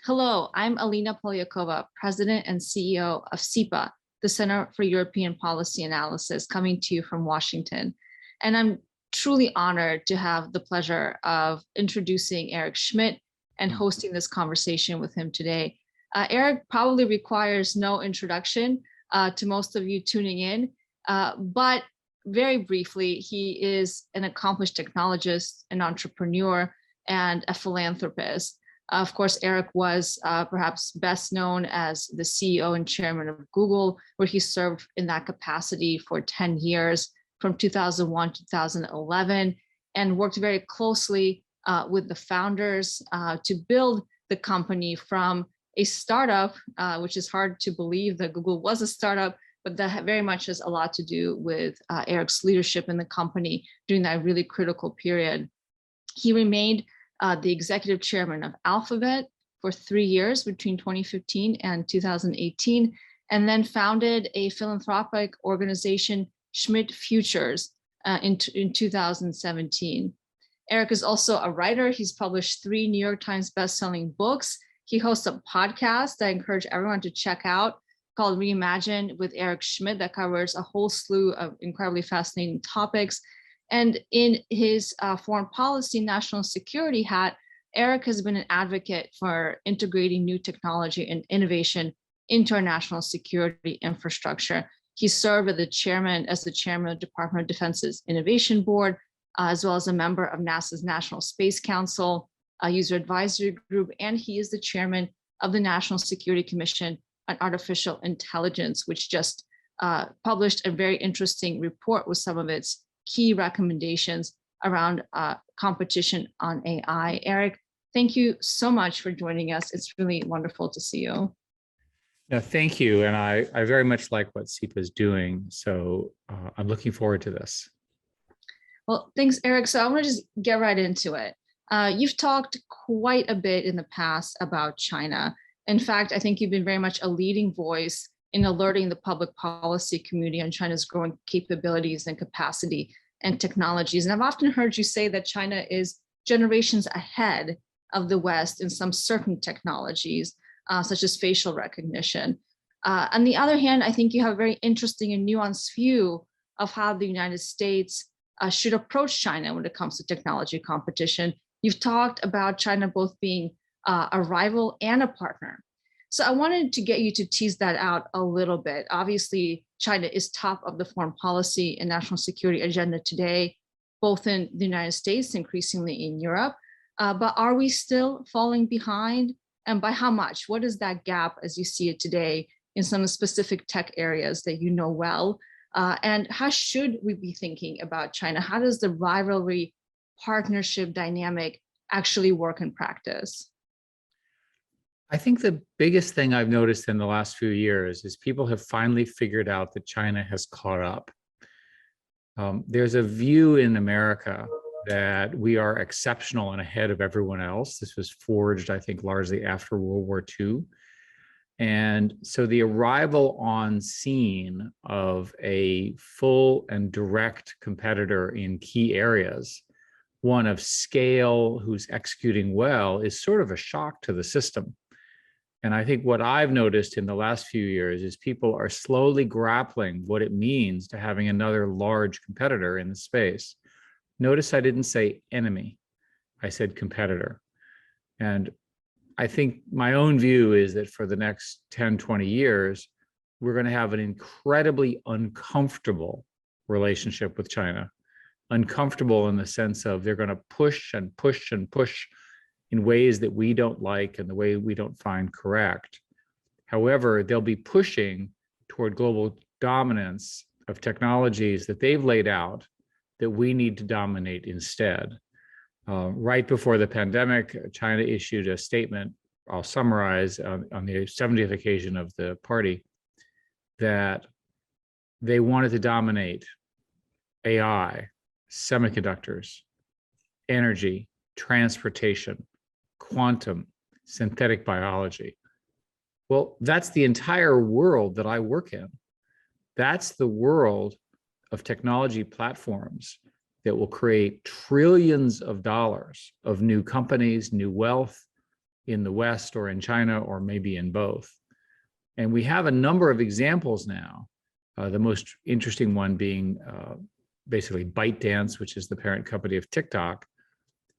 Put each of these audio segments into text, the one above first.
Hello, I'm Alina Polyakova, President and CEO of CEPA, the Center for European Policy Analysis, coming to you from Washington. And I'm truly honored to have the pleasure of introducing Eric Schmidt and hosting this conversation with him today. Eric probably requires no introduction to most of you tuning in, but very briefly, he is an accomplished technologist, an entrepreneur, and a philanthropist. Of course, Eric was perhaps best known as the CEO and chairman of Google, where he served in that capacity for 10 years from 2001 to 2011, and worked very closely with the founders to build the company from a startup, which is hard to believe that Google was a startup, but that very much has a lot to do with Eric's leadership in the company during that really critical period. He remained the executive chairman of Alphabet for 3 years between 2015 and 2018, and then founded a philanthropic organization, Schmidt Futures, in 2017. Eric is also a writer. He's published 3 New York Times bestselling books. He hosts a podcast that I encourage everyone to check out called Reimagine with Eric Schmidt that covers a whole slew of incredibly fascinating topics. And in his foreign policy, national security hat, Eric has been an advocate for integrating new technology and innovation into our national security infrastructure. He served as the chairman of the Department of Defense's Innovation Board, as well as a member of NASA's National Space Council, a user advisory group, and he is the chairman of the National Security Commission on Artificial Intelligence, which just published a very interesting report with some of its key recommendations around competition on AI. Eric, thank you so much for joining us. It's really wonderful to see you. No, thank you. And I very much like what CEPA is doing. So I'm looking forward to this. Well, thanks, Eric. So I want to just get right into it. You've talked quite a bit in the past about China. In fact, I think you've been very much a leading voice in alerting the public policy community on China's growing capabilities and capacity and technologies. And I've often heard you say that China is generations ahead of the West in some certain technologies, such as facial recognition. On the other hand, I think you have a very interesting and nuanced view of how the United States should approach China when it comes to technology competition. You've talked about China both being a rival and a partner. So I wanted to get you to tease that out a little bit. Obviously, China is top of the foreign policy and national security agenda today, both in the United States, increasingly in Europe. But are we still falling behind? And by how much? What is that gap as you see it today in some specific tech areas that you know well? And how should we be thinking about China? How does the rivalry partnership dynamic actually work in practice? I think the biggest thing I've noticed in the last few years is people have finally figured out that China has caught up. There's a view in America that we are exceptional and ahead of everyone else. This was forged, I think, largely after World War II. And so the arrival on scene of a full and direct competitor in key areas, one of scale who's executing well, is sort of a shock to the system. And I think what I've noticed in the last few years is people are slowly grappling what it means to having another large competitor in the space. Notice I didn't say enemy, I said competitor. And I think my own view is that for the next 10, 20 years, we're going to have an incredibly uncomfortable relationship with China. Uncomfortable in the sense of they're going to push and push and push in ways that we don't like and the way we don't find correct. However, they'll be pushing toward global dominance of technologies that they've laid out that we need to dominate instead. Right before the pandemic, China issued a statement, I'll summarize, on the 70th occasion of the party, that they wanted to dominate AI, semiconductors, energy, transportation, quantum, synthetic biology. Well, that's the entire world that I work in. That's the world of technology platforms that will create trillions of dollars of new companies, new wealth, in the West or in China, or maybe in both. And we have a number of examples now, the most interesting one being basically ByteDance, which is the parent company of TikTok,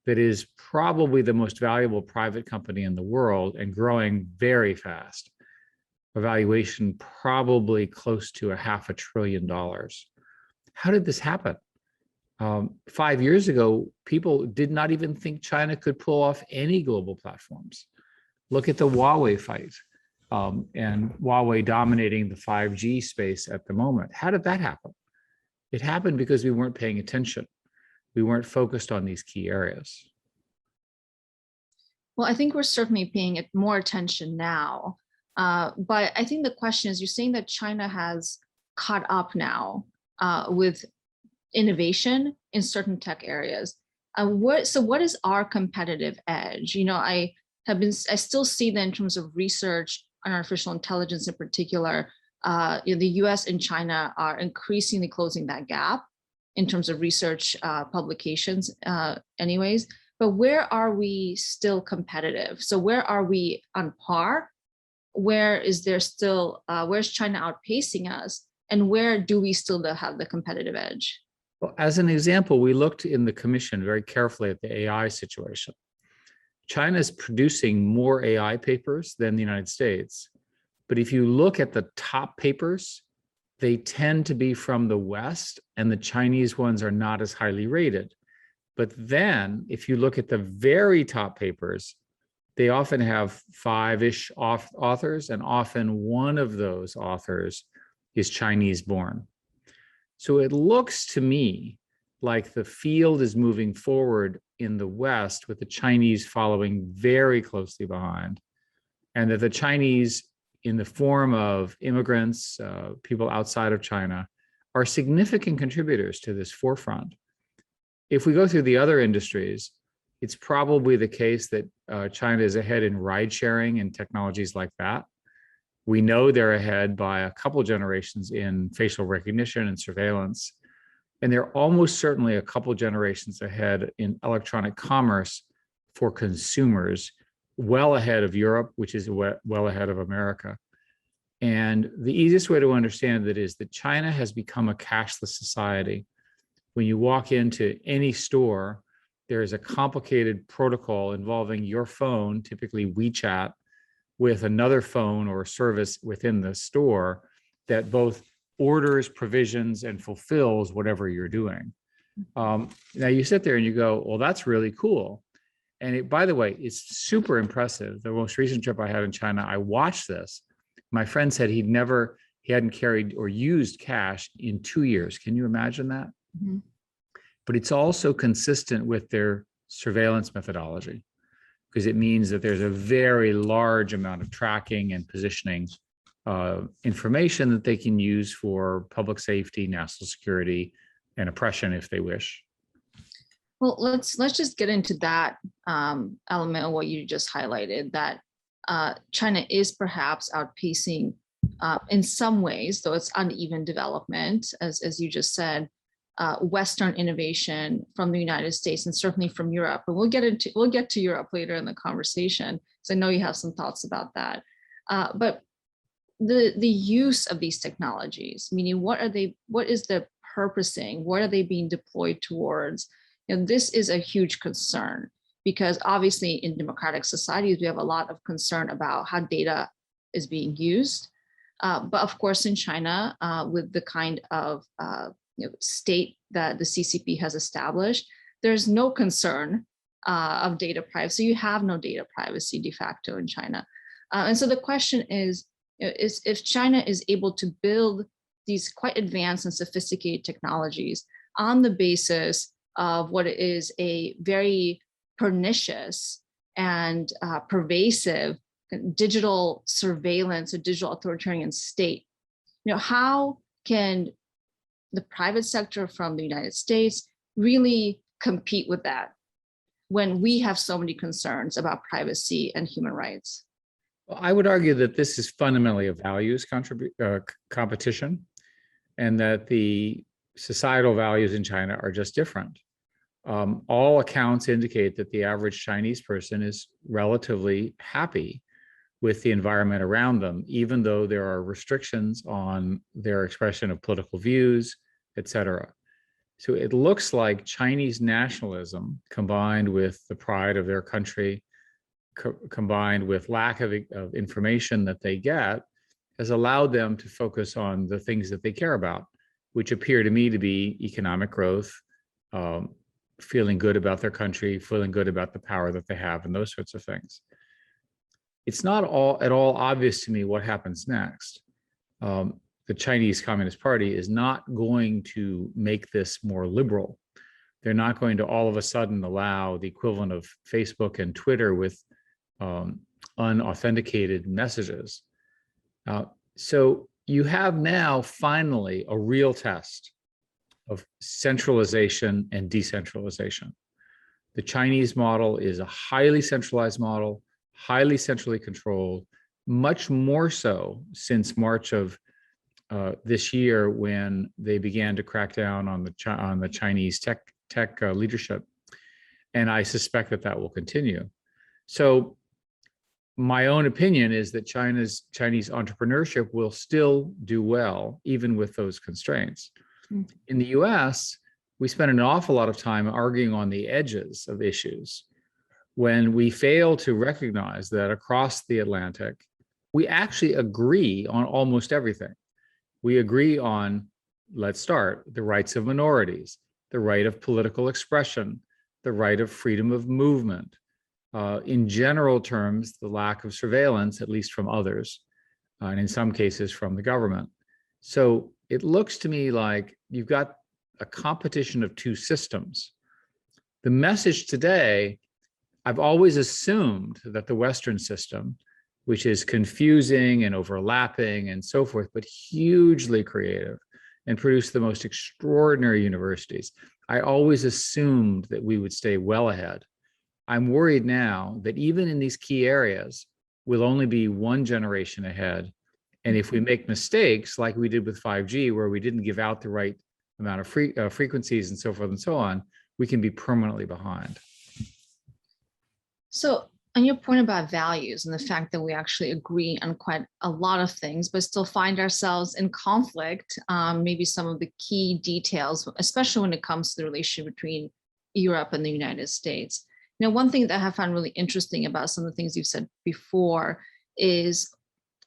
that is probably the most valuable private company in the world and growing very fast. A valuation probably close to $500 billion. How did this happen? 5 years ago, people did not even think China could pull off any global platforms. Look at the Huawei fight, and Huawei dominating the 5G space at the moment. How did that happen? It happened because we weren't paying attention. We weren't focused on these key areas. Well, I think we're certainly paying more attention now. But I think the question is, you're saying that China has caught up now with innovation in certain tech areas. So what is our competitive edge? I still see that in terms of research on artificial intelligence in particular, the US and China are increasingly closing that gap in terms of research publications anyways. But where are we still competitive? So where are we on par? Where is there still, where's China outpacing us? And where do we still have the competitive edge? Well, as an example, we looked in the commission very carefully at the AI situation. China is producing more AI papers than the United States. But if you look at the top papers, they tend to be from the West, and the Chinese ones are not as highly rated. But then if you look at the very top papers, they often have 5-ish authors, and often one of those authors is Chinese born. So it looks to me like the field is moving forward in the West, with the Chinese following very closely behind, and that the Chinese, in the form of immigrants, people outside of China, are significant contributors to this forefront. If we go through the other industries, it's probably the case that China is ahead in ride sharing and technologies like that. We know they're ahead by a couple generations in facial recognition and surveillance. And they're almost certainly a couple generations ahead in electronic commerce for consumers, well ahead of Europe, which is well ahead of America. And the easiest way to understand that is that China has become a cashless society. When you walk into any store, there is a complicated protocol involving your phone, typically WeChat, with another phone or service within the store that both orders, provisions, and fulfills whatever you're doing. Now you sit there and you go, well, that's really cool. And by the way, it's super impressive. The most recent trip I had in China, I watched this. My friend said he hadn't carried or used cash in 2 years. Can you imagine that? Mm-hmm. But it's also consistent with their surveillance methodology, because it means that there's a very large amount of tracking and positioning information that they can use for public safety, national security, and oppression if they wish. Well, let's just get into that element of what you just highlighted, that China is perhaps outpacing in some ways, though it's uneven development, as you just said, Western innovation from the United States and certainly from Europe. And we'll get to Europe later in the conversation, so I know you have some thoughts about that. But the use of these technologies, meaning what is the purposing? What are they being deployed towards? This is a huge concern, because obviously in democratic societies, we have a lot of concern about how data is being used. But of course, in China, with the kind of state that the CCP has established, there's no concern of data privacy. You have no data privacy de facto in China. And so the question is if China is able to build these quite advanced and sophisticated technologies on the basis of what is a very pernicious and pervasive digital surveillance or digital authoritarian state, how can the private sector from the United States really compete with that when we have so many concerns about privacy and human rights? Well, I would argue that this is fundamentally a values competition, and that the societal values in China are just different. all accounts indicate that the average Chinese person is relatively happy with the environment around them, even though there are restrictions on their expression of political views, et cetera. So it looks like Chinese nationalism combined with the pride of their country, combined with lack of information that they get, has allowed them to focus on the things that they care about, which appear to me to be economic growth, feeling good about their country, feeling good about the power that they have, and those sorts of things. It's not at all obvious to me what happens next. The Chinese Communist Party is not going to make this more liberal. They're not going to all of a sudden allow the equivalent of Facebook and Twitter with unauthenticated messages. So you have now finally a real test of centralization and decentralization. The Chinese model is a highly centralized model, highly centrally controlled, much more so since March of this year, when they began to crack down on the Chinese tech leadership. And I suspect that will continue. So my own opinion is that Chinese entrepreneurship will still do well, even with those constraints. Mm. In the US, we spend an awful lot of time arguing on the edges of issues, when we fail to recognize that across the Atlantic, we actually agree on almost everything. We agree on, let's start, the rights of minorities, the right of political expression, the right of freedom of movement. In general terms, the lack of surveillance, at least from others, and in some cases from the government. So it looks to me like you've got a competition of two systems. The message today, I've always assumed that the Western system, which is confusing and overlapping and so forth, but hugely creative and produced the most extraordinary universities, I always assumed that we would stay well ahead. I'm worried now that even in these key areas, we'll only be one generation ahead. And if we make mistakes like we did with 5G, where we didn't give out the right amount of frequencies and so forth and so on, we can be permanently behind. So on your point about values and the fact that we actually agree on quite a lot of things, but still find ourselves in conflict, maybe some of the key details, especially when it comes to the relationship between Europe and the United States. You know, one thing that I have found really interesting about some of the things you've said before is,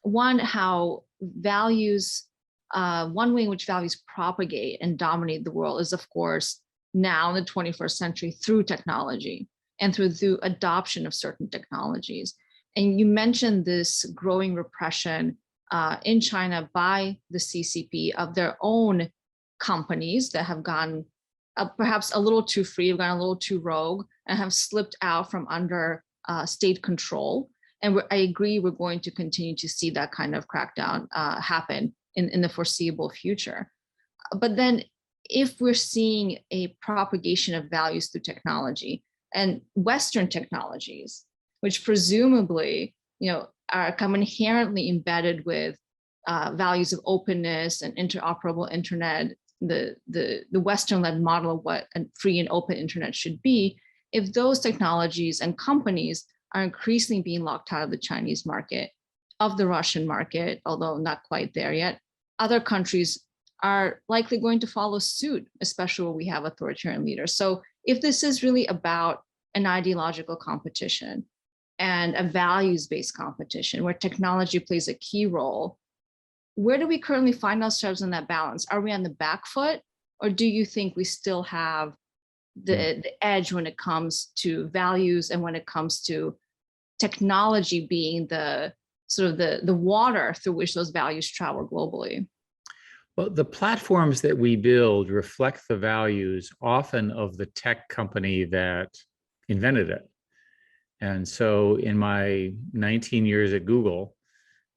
one, how values, one way in which values propagate and dominate the world is, of course, now in the 21st century through technology and through the adoption of certain technologies. And you mentioned this growing repression in China by the CCP of their own companies that have gone perhaps a little too free, have gone a little too rogue, and have slipped out from under state control. And I agree, we're going to continue to see that kind of crackdown happen in the foreseeable future. But then if we're seeing a propagation of values through technology, and Western technologies, which presumably, you know, are come inherently embedded with values of openness and interoperable internet, the Western-led model of what a free and open internet should be, if those technologies and companies are increasingly being locked out of the Chinese market, of the Russian market, although not quite there yet, other countries are likely going to follow suit, especially where we have authoritarian leaders. So if this is really about an ideological competition and a values-based competition where technology plays a key role, where do we currently find ourselves in that balance? Are we on the back foot, or do you think we still have the edge when it comes to values and when it comes to technology being the sort of the water through which those values travel globally? Well, the platforms that we build reflect the values often of the tech company that invented it. And so in my 19 years at Google,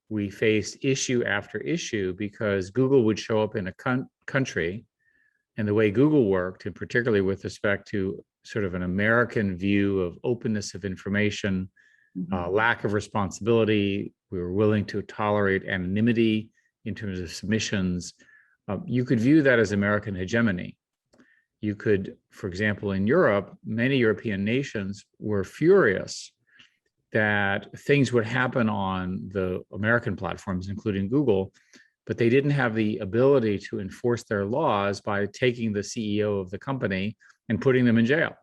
we faced issue after issue because Google would show up in a country, and the way Google worked, and particularly with respect to sort of an American view of openness of information, lack of responsibility, we were willing to tolerate anonymity in terms of submissions. You could view that as American hegemony. You could, for example, in Europe, many European nations were furious that things would happen on the American platforms, including Google, but they didn't have the ability to enforce their laws by taking the CEO of the company and putting them in jail,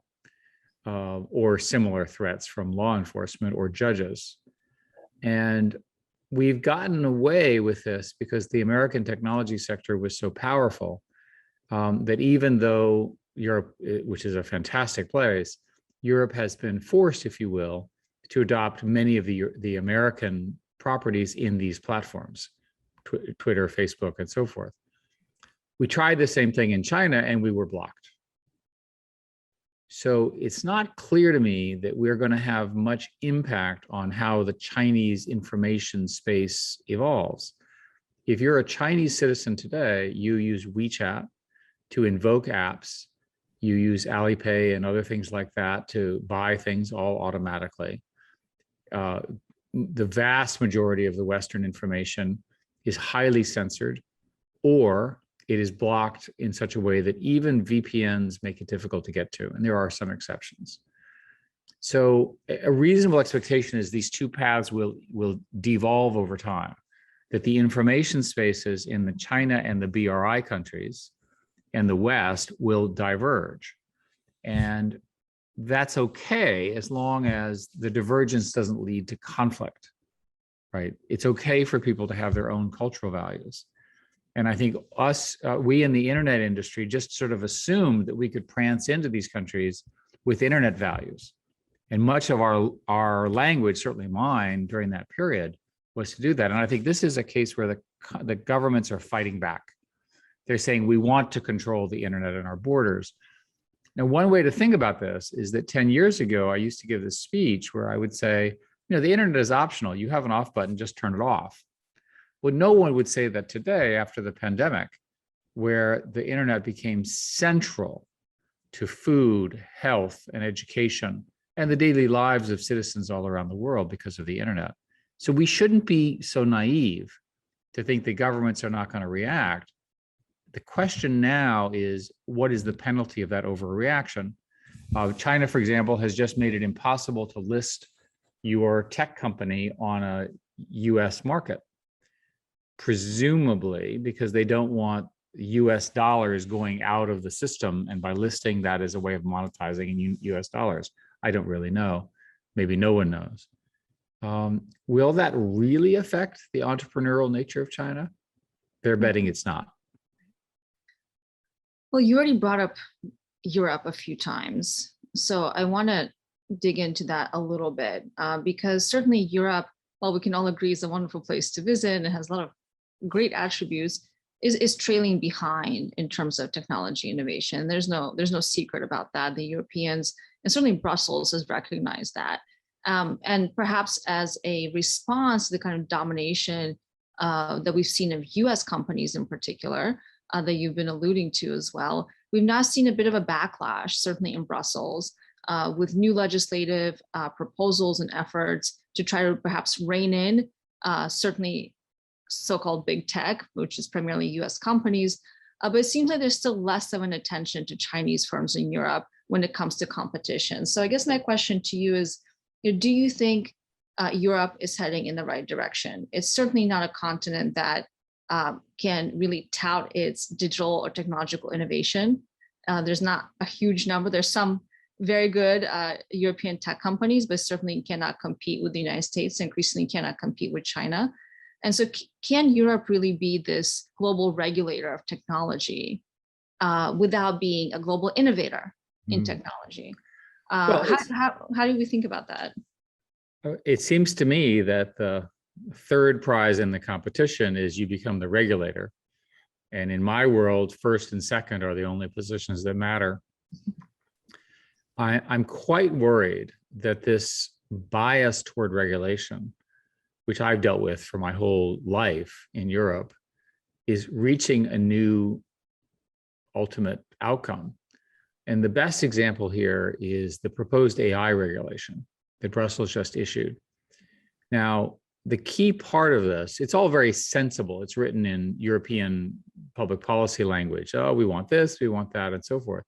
or similar threats from law enforcement or judges. And we've gotten away with this because the American technology sector was so powerful that even though Europe, which is a fantastic place, Europe has been forced, if you will, to adopt many of the American properties in these platforms, Twitter, Facebook, and so forth. We tried the same thing in China and we were blocked. So it's not clear to me that we're going to have much impact on how the Chinese information space evolves. If you're a Chinese citizen today, you use WeChat to invoke apps. You use Alipay and other things like that to buy things all automatically. The vast majority of the Western information is highly censored, or it is blocked in such a way that even VPNs make it difficult to get to, and there are some exceptions. So a reasonable expectation is these two paths will devolve over time, that the information spaces in the China and the BRI countries and the West will diverge. And that's okay as long as the divergence doesn't lead to conflict, right? It's okay for people to have their own cultural values. And I think we in the internet industry just sort of assumed that we could prance into these countries with internet values. And much of our language, certainly mine during that period, was to do that. And I think this is a case where the governments are fighting back. They're saying, we want to control the internet and our borders. Now, one way to think about this is that 10 years ago, I used to give this speech where I would say, the internet is optional. You have an off button, just turn it off. Well, no one would say that today after the pandemic, where the internet became central to food, health, and education, and the daily lives of citizens all around the world because of the internet. So we shouldn't be so naive to think the governments are not going to react. The question now is, what is the penalty of that overreaction? China, for example, has just made it impossible to list your tech company on a US market, presumably because they don't want US dollars going out of the system, and by listing that as a way of monetizing in US dollars. I don't really know. Maybe no one knows. Will that really affect the entrepreneurial nature of China? They're betting it's not. Well, you already brought up Europe a few times, so I want to dig into that a little bit because certainly Europe, while we can all agree is a wonderful place to visit and it has a lot of great attributes, is trailing behind in terms of technology innovation. There's no secret about that. The Europeans, and certainly Brussels, has recognized that. And perhaps as a response to the kind of domination that we've seen of US companies in particular, that you've been alluding to as well, we've now seen a bit of a backlash, certainly in Brussels, with new legislative proposals and efforts to try to perhaps rein in certainly so-called big tech, which is primarily US companies, but it seems like there's still less of an attention to Chinese firms in Europe when it comes to competition. So I guess my question to you is, do you think Europe is heading in the right direction? It's certainly not a continent that can really tout its digital or technological innovation. There's not a huge number. There's some very good European tech companies, but certainly cannot compete with the United States, and increasingly cannot compete with China. And so can Europe really be this global regulator of technology without being a global innovator in technology? How do we think about that? It seems to me that the third prize in the competition is you become the regulator. And in my world, first and second are the only positions that matter. I'm quite worried that this bias toward regulation, which I've dealt with for my whole life in Europe, is reaching a new ultimate outcome. And the best example here is the proposed AI regulation that Brussels just issued. Now, the key part of this, it's all very sensible. It's written in European public policy language. Oh, we want this, we want that, and so forth.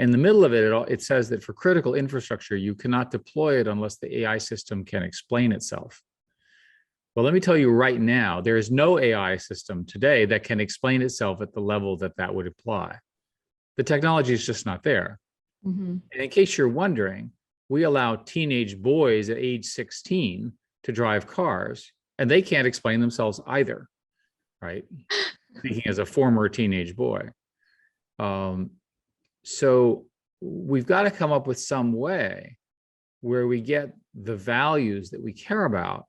In the middle of it, it says that for critical infrastructure, you cannot deploy it unless the AI system can explain itself. Well, let me tell you right now, there is no AI system today that can explain itself at the level that that would apply. The technology is just not there. Mm-hmm. And in case you're wondering, we allow teenage boys at age 16 to drive cars, and they can't explain themselves either, right? Speaking as a former teenage boy. So we've got to come up with some way where we get the values that we care about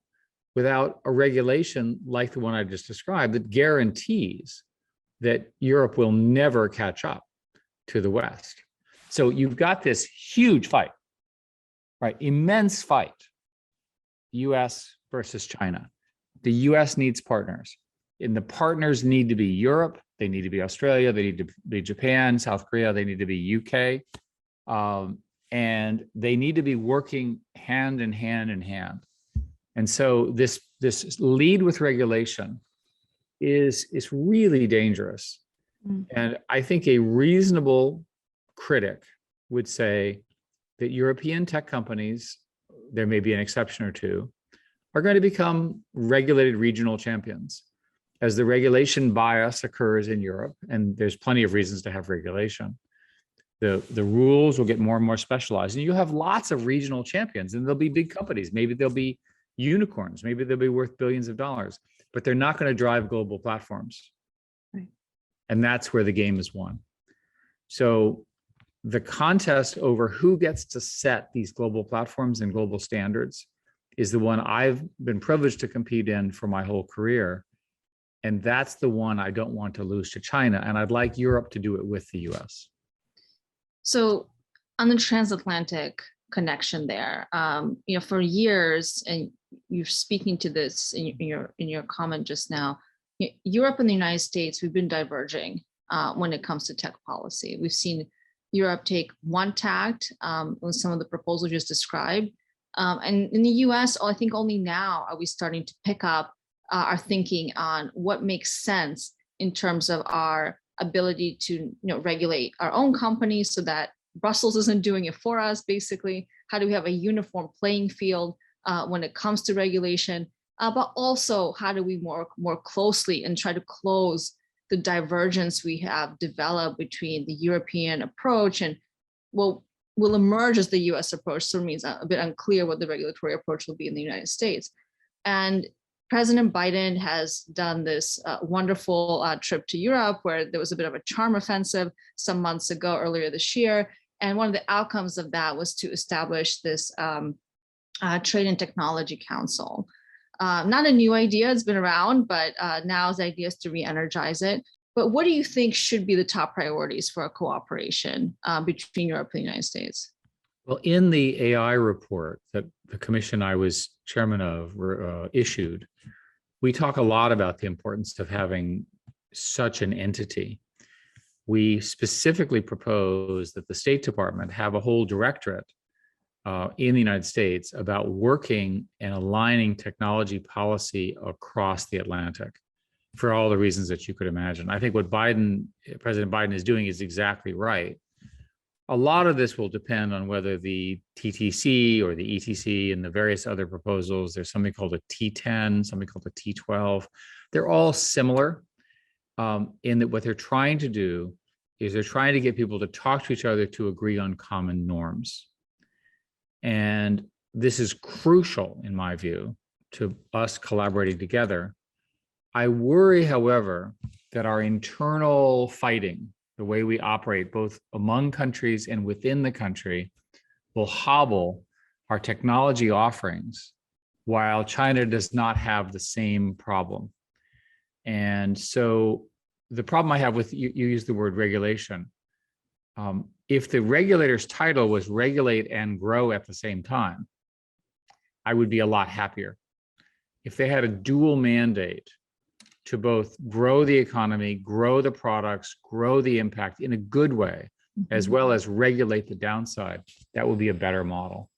without a regulation like the one I just described that guarantees that Europe will never catch up to the West. So you've got this huge fight, right? Immense fight, US versus China. The US needs partners, and the partners need to be Europe, they need to be Australia, they need to be Japan, South Korea, they need to be UK, and they need to be working hand in hand in hand. And so this lead with regulation is really dangerous. Mm. And I think a reasonable critic would say that European tech companies, there may be an exception or two, are going to become regulated regional champions. As the regulation bias occurs in Europe, and there's plenty of reasons to have regulation, the rules will get more and more specialized. And you'll have lots of regional champions, and there'll be big companies. Maybe they'll be unicorns, maybe they'll be worth billions of dollars, but they're not going to drive global platforms. Right. And that's where the game is won. So the contest over who gets to set these global platforms and global standards is the one I've been privileged to compete in for my whole career. And that's the one I don't want to lose to China. And I'd like Europe to do it with the US. So on the transatlantic connection there, for years, and you're speaking to this in your comment just now, Europe and the United States, we've been diverging when it comes to tech policy. We've seen Europe take one tact with some of the proposals just described. And in the US, I think only now are we starting to pick up our thinking on what makes sense in terms of our ability to regulate our own companies so that Brussels isn't doing it for us, basically. How do we have a uniform playing field when it comes to regulation? But also, how do we more closely and try to close the divergence we have developed between the European approach and will emerge as the US approach? So it means a bit unclear what the regulatory approach will be in the United States. And President Biden has done this wonderful trip to Europe where there was a bit of a charm offensive some months ago, earlier this year. And one of the outcomes of that was to establish this Trade and Technology Council. Not a new idea, it's been around, but now's the idea is to re-energize it. But what do you think should be the top priorities for a cooperation between Europe and the United States? Well, in the AI report that the commission I was chairman of issued, we talk a lot about the importance of having such an entity. We specifically propose that the State Department have a whole directorate in the United States about working and aligning technology policy across the Atlantic for all the reasons that you could imagine. I think what President Biden is doing is exactly right. A lot of this will depend on whether the TTC or the ETC and the various other proposals, there's something called a T10, something called a T12. They're all similar in that what they're trying to do is they're trying to get people to talk to each other to agree on common norms. And this is crucial, in my view, to us collaborating together. I worry, however, that our internal fighting, the way we operate both among countries and within the country, will hobble our technology offerings while China does not have the same problem. And so the problem I have with, you use the word regulation. If the regulator's title was regulate and grow at the same time, I would be a lot happier. If they had a dual mandate to both grow the economy, grow the products, grow the impact in a good way, as well as regulate the downside, that would be a better model.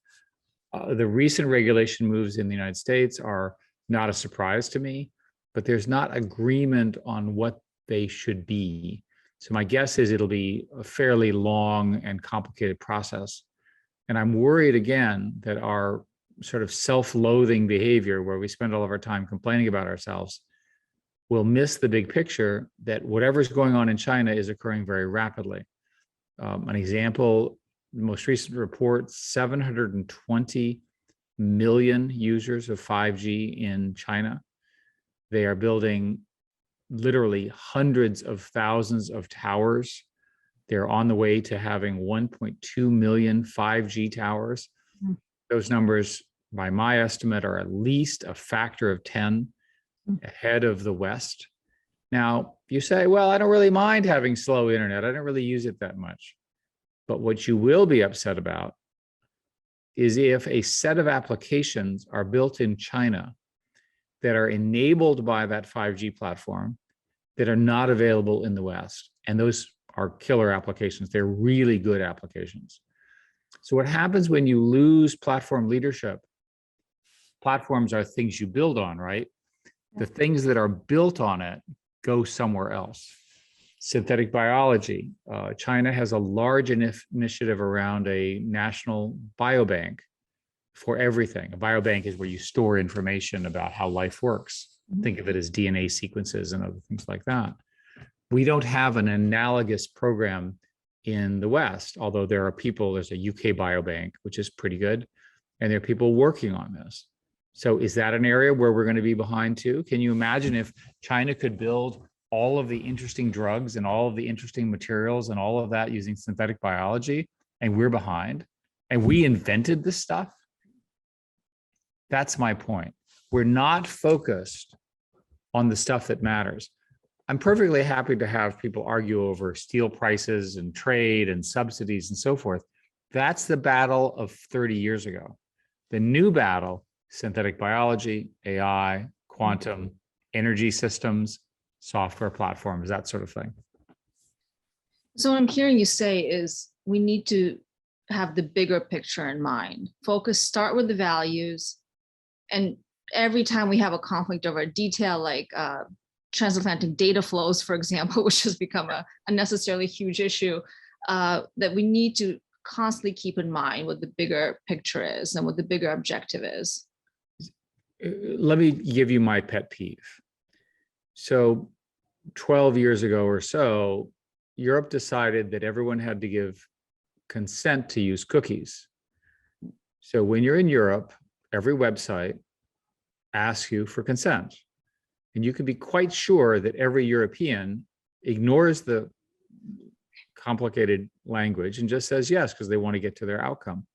The recent regulation moves in the United States are not a surprise to me, but there's not agreement on what they should be. So my guess is it'll be a fairly long and complicated process. And I'm worried again that our sort of self-loathing behavior, where we spend all of our time complaining about ourselves, will miss the big picture that whatever's going on in China is occurring very rapidly. An example, the most recent report, 720 million users of 5G in China. They are building literally hundreds of thousands of towers. They're on the way to having 1.2 million 5G towers. Mm. Those numbers, by my estimate, are at least a factor of 10 ahead of the West. Now, you say, well, I don't really mind having slow internet. I don't really use it that much. But what you will be upset about is if a set of applications are built in China that are enabled by that 5G platform that are not available in the West. And those are killer applications. They're really good applications. So what happens when you lose platform leadership? Platforms are things you build on, right? The things that are built on it go somewhere else. Synthetic biology. China has a large initiative around a national biobank for everything. A biobank is where you store information about how life works. Think of it as DNA sequences and other things like that. We don't have an analogous program in the West, although there are people, there's a UK biobank, which is pretty good, and there are people working on this. So is that an area where we're going to be behind too? Can you imagine if China could build all of the interesting drugs and all of the interesting materials and all of that using synthetic biology, and we're behind, and we invented this stuff? That's my point. We're not focused on the stuff that matters. I'm perfectly happy to have people argue over steel prices and trade and subsidies and so forth. That's the battle of 30 years ago. The new battle, synthetic biology, AI, quantum, energy systems, software platforms, that sort of thing. So what I'm hearing you say is we need to have the bigger picture in mind. Start with the values, and every time we have a conflict over a detail like transatlantic data flows, for example, which has become a unnecessarily huge issue, that we need to constantly keep in mind what the bigger picture is and what the bigger objective is. Let me give you my pet peeve. So 12 years ago or so, Europe decided that everyone had to give consent to use cookies. So when you're in Europe, every website asks you for consent. And you can be quite sure that every European ignores the complicated language and just says yes, because they want to get to their outcome.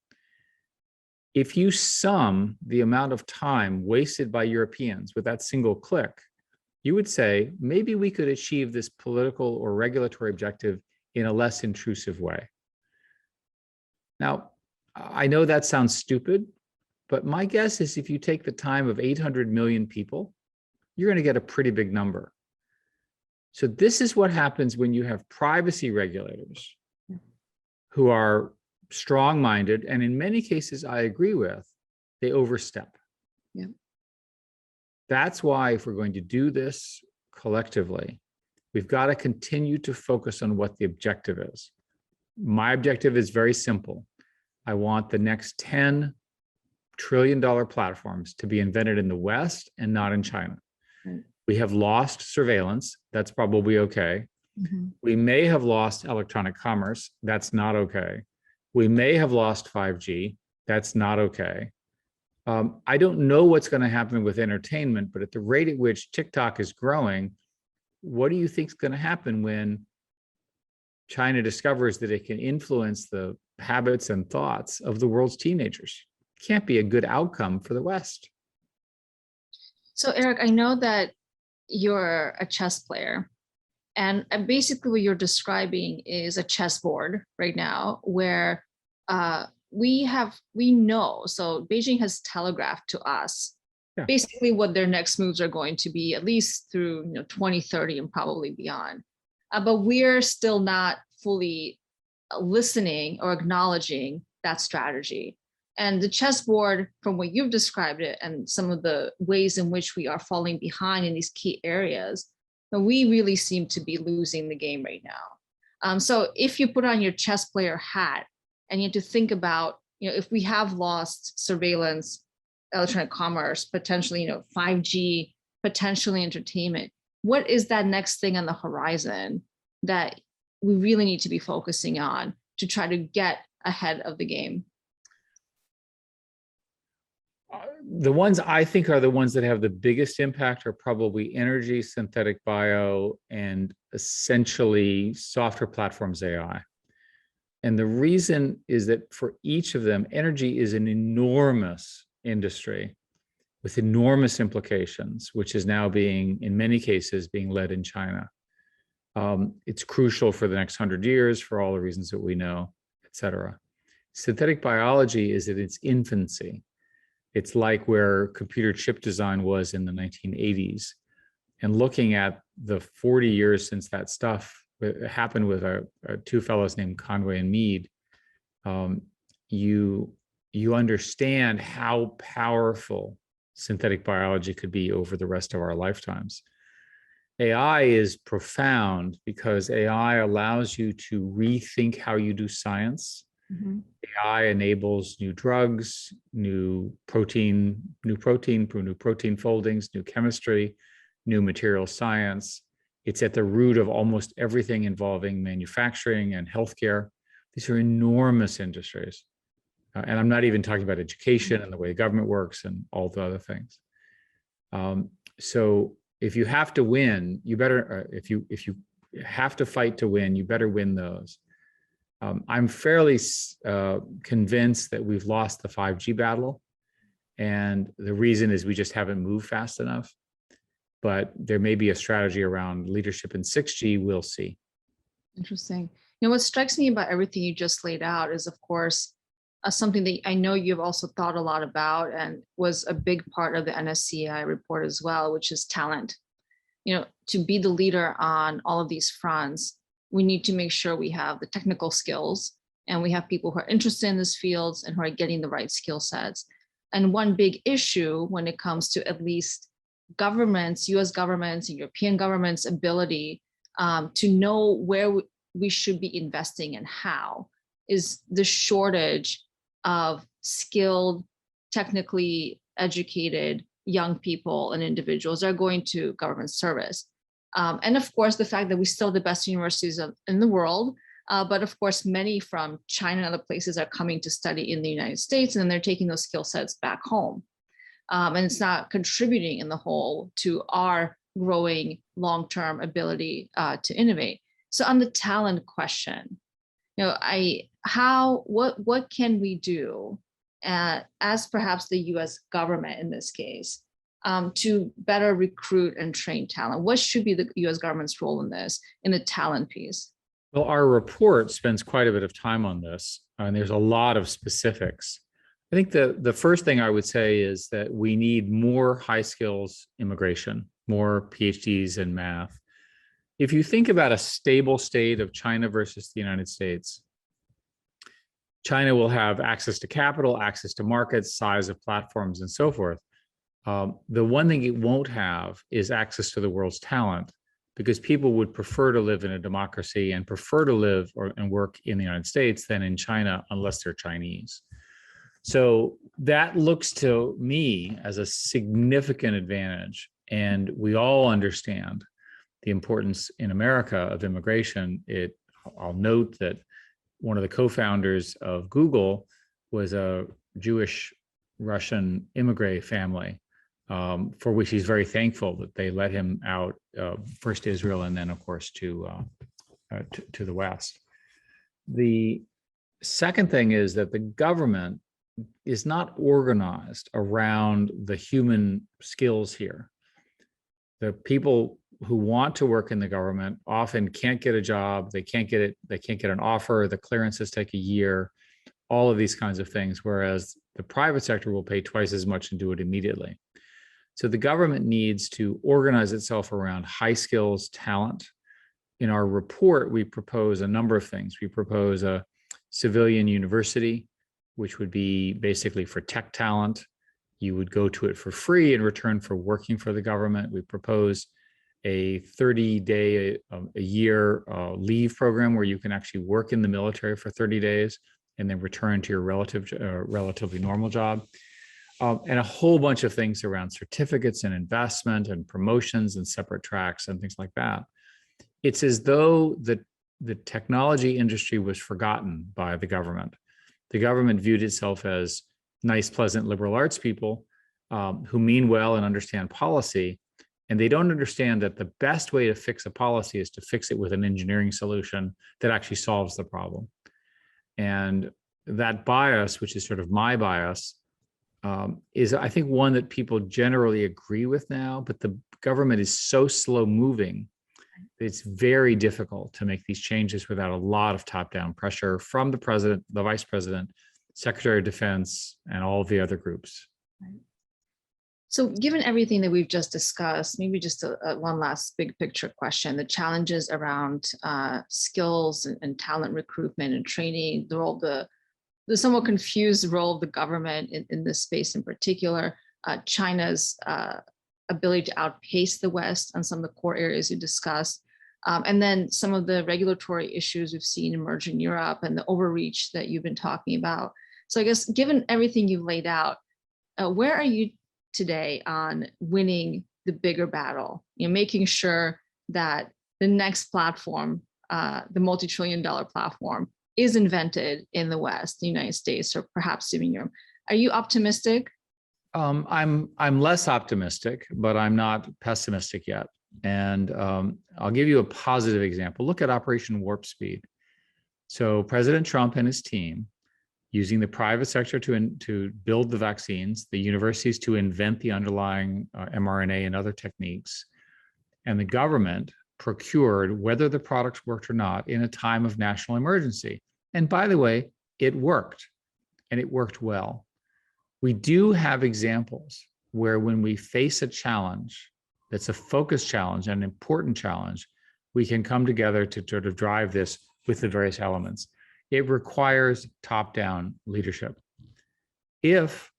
If you sum the amount of time wasted by Europeans with that single click, you would say, maybe we could achieve this political or regulatory objective in a less intrusive way. Now, I know that sounds stupid, but my guess is if you take the time of 800 million people, you're going to get a pretty big number. So this is what happens when you have privacy regulators who are strong-minded, and in many cases I agree with, they overstep. Yeah. That's why if we're going to do this collectively, we've got to continue to focus on what the objective is. My objective is very simple. I want the next 10 trillion dollar platforms to be invented in the West and not in China. Right. We have lost surveillance. That's probably okay. Mm-hmm. We may have lost electronic commerce. That's not okay. We may have lost 5G. That's not okay. I don't know what's going to happen with entertainment, but at the rate at which TikTok is growing, what do you think is going to happen when China discovers that it can influence the habits and thoughts of the world's teenagers? It can't be a good outcome for the West. So Eric, I know that you're a chess player, and basically what you're describing is a chessboard right now where we know, so Beijing has telegraphed to us basically what their next moves are going to be, at least through 2030 and probably beyond. But we're still not fully listening or acknowledging that strategy. And the chessboard, from what you've described it and some of the ways in which we are falling behind in these key areas, But we really seem to be losing the game right now. So if you put on your chess player hat and you have to think about, if we have lost surveillance, electronic commerce, potentially, 5G, potentially entertainment, what is that next thing on the horizon that we really need to be focusing on to try to get ahead of the game? The ones I think are the ones that have the biggest impact are probably energy, synthetic bio, and essentially software platforms AI. And the reason is that for each of them, energy is an enormous industry with enormous implications, which is now being, in many cases, being led in China. It's crucial for the next 100 years for all the reasons that we know, et cetera. Synthetic biology is at its infancy. It's like where computer chip design was in the 1980s. And looking at the 40 years since that stuff happened with two fellows named Conway and Mead, you understand how powerful synthetic biology could be over the rest of our lifetimes. AI is profound because AI allows you to rethink how you do science. Mm-hmm. AI enables new drugs, new protein foldings, new chemistry, new material science. It's at the root of almost everything involving manufacturing and healthcare. These are enormous industries. And I'm not even talking about education and the way government works and all the other things. So if you have to win, you better, if you have to fight to win, you better win those. I'm fairly convinced that we've lost the 5G battle. And the reason is we just haven't moved fast enough. But there may be a strategy around leadership in 6G. We'll see. Interesting. What strikes me about everything you just laid out is, of course, something that I know you've also thought a lot about and was a big part of the NSCI report as well, which is talent. To be the leader on all of these fronts, we need to make sure we have the technical skills and we have people who are interested in these fields and who are getting the right skill sets. And one big issue when it comes to at least governments, US governments and European governments' ability to know where we should be investing and how is the shortage of skilled, technically educated young people and individuals that are going to government service. And of course, the fact that we still have the best universities in the world, but of course, many from China and other places are coming to study in the United States, and then they're taking those skill sets back home. And it's not contributing in the whole to our growing long-term ability to innovate. So on the talent question, what can we do as perhaps the US government in this case to better recruit and train talent? What should be the US government's role in this, in the talent piece? Well, our report spends quite a bit of time on this, and there's a lot of specifics. I think the first thing I would say is that we need more high skills immigration, more PhDs in math. If you think about a stable state of China versus the United States, China will have access to capital, access to markets, size of platforms, and so forth. The one thing it won't have is access to the world's talent, because people would prefer to live in a democracy and prefer to live and work in the United States than in China, unless they're Chinese. So that looks to me as a significant advantage. And we all understand the importance in America of immigration. I'll note that one of the co-founders of Google was a Jewish Russian immigrant family, for which he's very thankful that they let him out, first to Israel and then, of course, to the West. The second thing is that the government is not organized around the human skills here. The people who want to work in the government often can't get a job, they can't get an offer, the clearances take a year, all of these kinds of things, whereas the private sector will pay twice as much and do it immediately. So the government needs to organize itself around high skills talent. In our report, we propose a number of things. We propose a civilian university, which would be basically for tech talent. You would go to it for free in return for working for the government. We propose a 30-day a year leave program where you can actually work in the military for 30 days and then return to your relatively normal job. And a whole bunch of things around certificates and investment and promotions and separate tracks and things like that. It's as though the technology industry was forgotten by the government. The government viewed itself as nice, pleasant liberal arts people who mean well and understand policy. And they don't understand that the best way to fix a policy is to fix it with an engineering solution that actually solves the problem. And that bias, which is sort of my bias, is, I think, one that people generally agree with now, but the government is so slow moving, it's very difficult to make these changes without a lot of top-down pressure from the president, the vice president, secretary of defense, and all of the other groups. So given everything that we've just discussed, maybe just one last big picture question, the challenges around skills and talent recruitment and training, the somewhat confused role of the government in this space in particular, China's ability to outpace the West on some of the core areas you discussed, and then some of the regulatory issues we've seen emerge in Europe and the overreach that you've been talking about. So I guess given everything you've laid out, where are you today on winning the bigger battle, making sure that the next platform, the multi-trillion-dollar platform, is invented in the West, the United States, or perhaps even Europe? Are you optimistic? I'm less optimistic, but I'm not pessimistic yet. And I'll give you a positive example. Look at Operation Warp Speed. So President Trump and his team, using the private sector to build the vaccines, the universities to invent the underlying mRNA and other techniques, and the government procured whether the products worked or not in a time of national emergency. And by the way, it worked, and it worked well. We do have examples where when we face a challenge that's a focused challenge, an important challenge, we can come together to sort of drive this with the various elements. It requires top-down leadership. If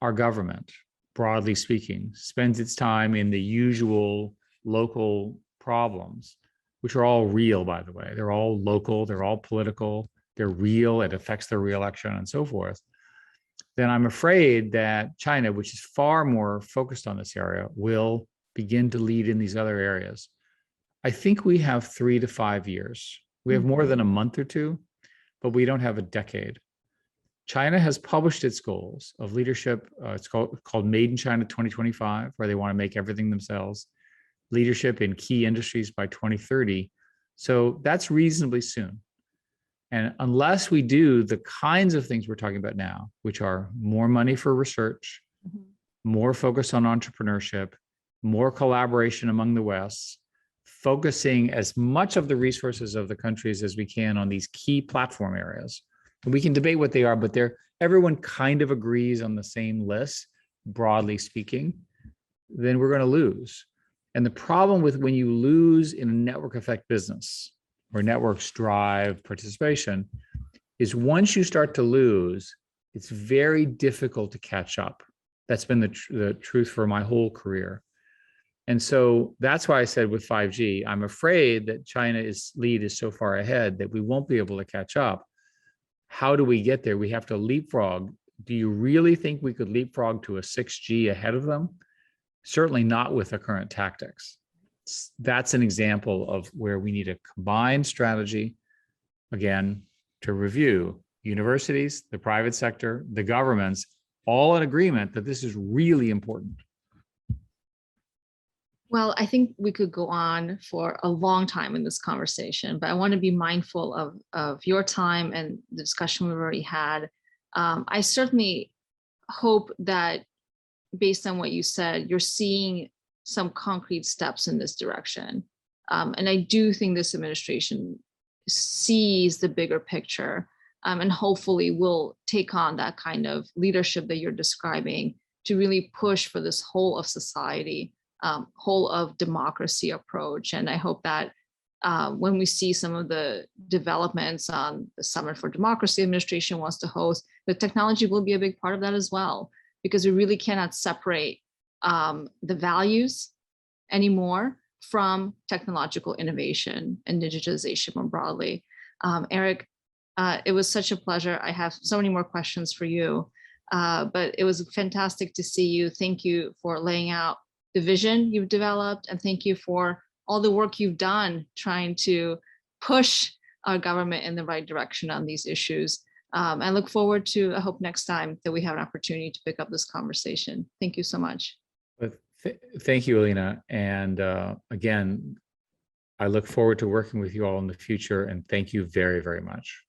our government, broadly speaking, spends its time in the usual local problems, which are all real, by the way, they're all local, they're all political, they're real, it affects their reelection and so forth, then I'm afraid that China, which is far more focused on this area, will begin to lead in these other areas. I think we have 3 to 5 years. We have more than a month or two, but we don't have a decade. China has published its goals of leadership. It's called Made in China 2025, where they want to make everything themselves. Leadership in key industries by 2030. So that's reasonably soon. And unless we do the kinds of things we're talking about now, which are more money for research, more focus on entrepreneurship, more collaboration among the West, focusing as much of the resources of the countries as we can on these key platform areas. And we can debate what they are, but everyone kind of agrees on the same list, broadly speaking, then we're going to lose. And the problem with when you lose in a network effect business, where networks drive participation, is once you start to lose, it's very difficult to catch up. That's been the truth for my whole career. And so that's why I said with 5G, I'm afraid that China's lead is so far ahead that we won't be able to catch up. How do we get there? We have to leapfrog. Do you really think we could leapfrog to a 6G ahead of them? Certainly not with the current tactics. That's an example of where we need a combined strategy, again, to review universities, the private sector, the governments, all in agreement that this is really important. Well, I think we could go on for a long time in this conversation, but I want to be mindful of your time and the discussion we've already had. I certainly hope that based on what you said, you're seeing some concrete steps in this direction. And I do think this administration sees the bigger picture and hopefully will take on that kind of leadership that you're describing to really push for this whole of society, whole of democracy approach. And I hope that when we see some of the developments on the Summit for Democracy administration wants to host, the technology will be a big part of that as well, because we really cannot separate the values anymore from technological innovation and digitization more broadly. Eric, it was such a pleasure. I have so many more questions for you, but it was fantastic to see you. Thank you for laying out the vision you've developed, and thank you for all the work you've done trying to push our government in the right direction on these issues. I look forward to, I hope next time that we have an opportunity to pick up this conversation. Thank you so much. Thank you, Alina. And again, I look forward to working with you all in the future, and thank you very, very much.